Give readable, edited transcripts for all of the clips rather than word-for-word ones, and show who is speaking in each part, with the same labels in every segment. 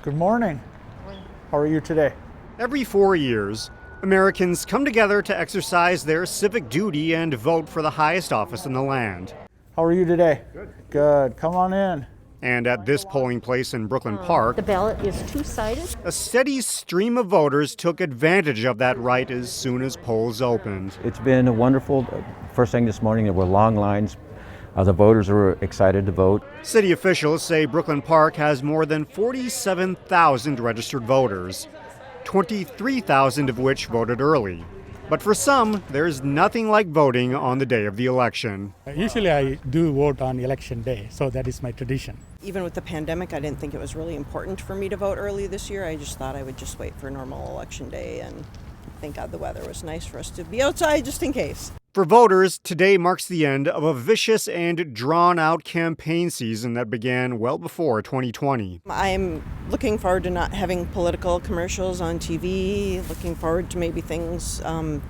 Speaker 1: Good morning. How are you today?
Speaker 2: Every 4 years, Americans come together to exercise their civic duty and vote for the highest office in the land.
Speaker 1: How are you today? Good. Good. Come on in.
Speaker 2: And at this polling place in Brooklyn Park,
Speaker 3: The ballot is two-sided.
Speaker 2: a steady stream of voters took advantage of that right as soon as polls opened.
Speaker 4: It's been a wonderful, first thing this morning, there were long lines. The voters were excited to vote.
Speaker 2: City officials say Brooklyn Park has more than 47,000 registered voters, 23,000 of which voted early. But for some, there's nothing like voting on the day of the election.
Speaker 5: Usually I do vote on election day, so that is my tradition.
Speaker 6: Even with the pandemic, I didn't think it was really important for me to vote early this year. I just thought I would just wait for normal election day, and thank God the weather was nice for us to be outside just in case.
Speaker 2: For voters, today marks the end of a vicious and drawn-out campaign season that began well before 2020.
Speaker 6: I'm looking forward to not having political commercials on TV, looking forward to maybe things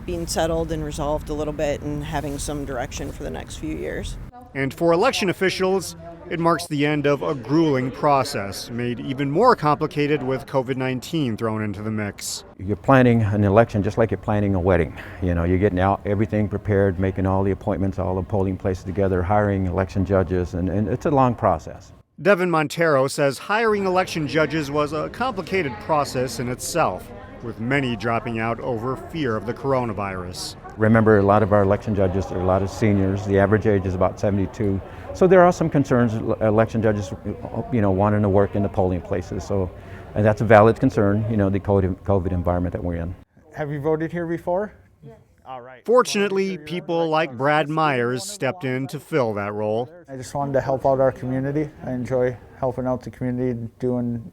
Speaker 6: being settled and resolved a little bit and having some direction for the next few years.
Speaker 2: And for election officials, it marks the end of a grueling process, made even more complicated with COVID-19 thrown into the mix.
Speaker 4: You're planning an election just like you're planning a wedding. You know, you're getting out everything prepared, making all the appointments, all the polling places together, hiring election judges, and it's a long process.
Speaker 2: Devin Montero says hiring election judges was a complicated process in itself, with many dropping out over fear of the coronavirus.
Speaker 4: Remember, a lot of our election judges are a lot of seniors. The average age is about 72. So there are some concerns, election judges, wanting to work in the polling places. And that's a valid concern, the COVID environment that we're in.
Speaker 1: Have you voted here before? Yes. All right.
Speaker 2: Fortunately, people like Brad Myers stepped in to fill that role.
Speaker 1: I just wanted to help out our community. I enjoy helping out the community, doing,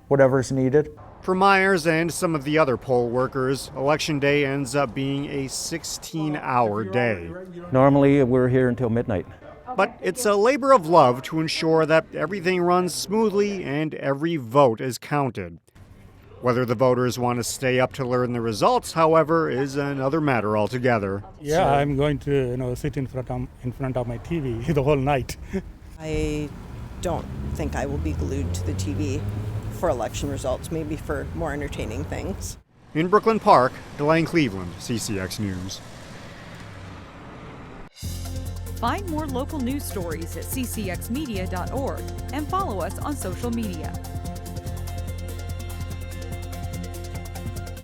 Speaker 1: whatever's needed.
Speaker 2: For Myers and some of the other poll workers, Election Day ends up being a 16-hour day.
Speaker 4: Normally, we're here until midnight.
Speaker 2: But it's a labor of love to ensure that everything runs smoothly and every vote is counted. Whether the voters want to stay up to learn the results, however, is another matter altogether.
Speaker 5: Yeah, I'm going to sit in front of my TV the whole night.
Speaker 6: I don't think I will be glued to the TV for election results, maybe for more entertaining things.
Speaker 2: In Brooklyn Park, Delane Cleveland, CCX News.
Speaker 7: Find more local news stories at ccxmedia.org and follow us on social media.